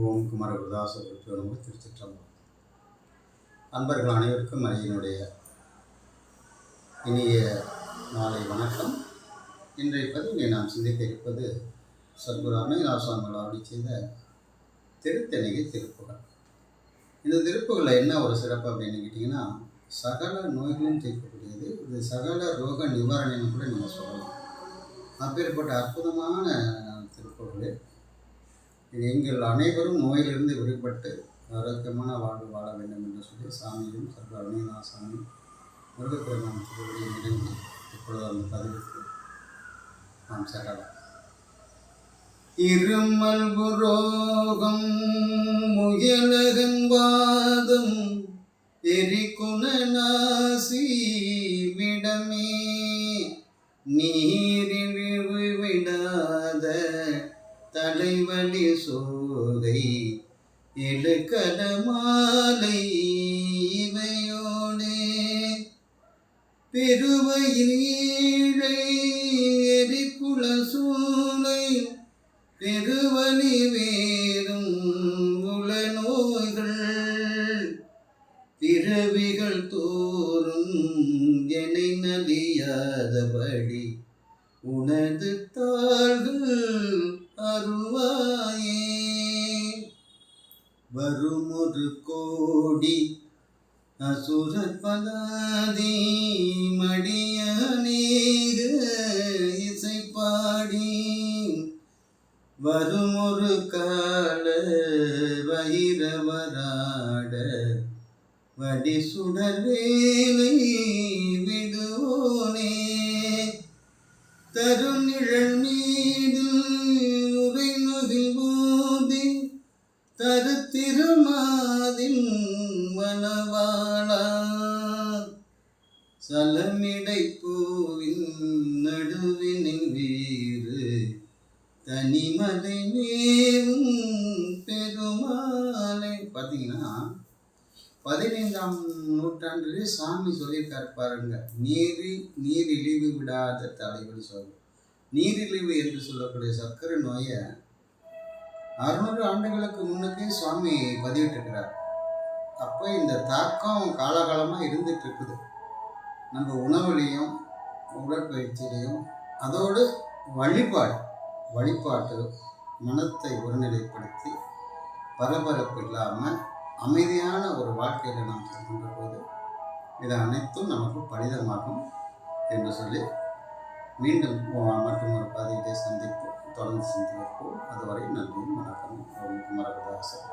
ஓம் குமரகுருதாச குருப்பியோனமும் திருச்சிற்றம்பலம். அன்பர்கள் அனைவருக்கும் அரியனுடைய இனிய மாலை வணக்கம். இன்றைய பதிவினை நாம் சிந்திக்க இருப்பது சத்குரு அருணகிரிநாதர் அருளி செய்த திருத்தணிகை திருப்புகழ். இந்த திருப்புகளில் என்ன ஒரு சிறப்பு அப்படின்னு கேட்டிங்கன்னா, சகல நோய்களும் தீர்க்கக்கூடியது. இது சகல ரோக நிவாரணம் கூட நீங்கள் சொல்லலாம். அப்பேற்பட்ட அற்புதமான திருப்புகள். இது எங்கள் அனைவரும் நோயிலிருந்து விடுபட்டு ஆரோக்கியமான வாழ்வு வாழ வேண்டும் என்று சொல்லி சாமியும் சர்வ அருணகிரிநாத சாமி முருகப்பெருமான் திருவடியை இணைந்து இப்பொழுது அந்த பதிவுக்கு நாம் செல்லலாம். இருமல் புரோகம் முயலகன்பாதம் எரிகுணநாசி விடமே நீரிழிவு விடாத தலைவலி சோகை எழுக்கட மாலை இவையோனே பெருவையில் ஈழை எரிக்குல சூளை பெருவலி வேறும் உள நோய்கள் பிறவிகள் தோறும் என்னை நலியாதபடி உனது தாள்கள் அருவாயே. வருமொரு கோடி அசுரர் பதாதி மடியநேக இசைப்பாடி வருமொரு கால வைரவராட வடி சுடர் வேலை விடுவோனே தருநிழல் மீது உரைமுகில் போதி தருத்திருமாதின் மணவாளா சலமிடை பூவின் நடுவினின் வீறு தனிமலை மேவும் பெருமாளை. பார்த்தீங்கன்னா 15ஆம் நூற்றாண்டிலே சாமி சொல்லியிருக்காரு பாருங்க, நீரிழிவு விடாத தலைவலி சொல்லு. நீரிழிவு என்று சொல்லக்கூடிய சர்க்கரை நோயை 600 ஆண்டுகளுக்கு முன்னுக்கே சுவாமி பதிவிட்டிருக்கிறார். அப்போ இந்த தாக்கம் காலகாலமாக இருந்துட்டு இருக்குது. நம்ம உணவுலையும் உடற்பயிற்சியிலையும் அதோடு வழிபாட்டு மனத்தை ஒருநிலைப்படுத்தி பரபரப்பு இல்லாமல் அமைதியான ஒரு வாழ்க்கையில் நாம் செல்கின்ற போது இது அனைத்தும் நமக்கு பலிதமாகும் என்று சொல்லி மீண்டும் மற்றும் ஒரு பதிவிலே சந்திப்போம். தொடர்ந்து சிந்திப்போம். அதுவரை நன்றி, வணக்கம். குமரகுருதாசர்.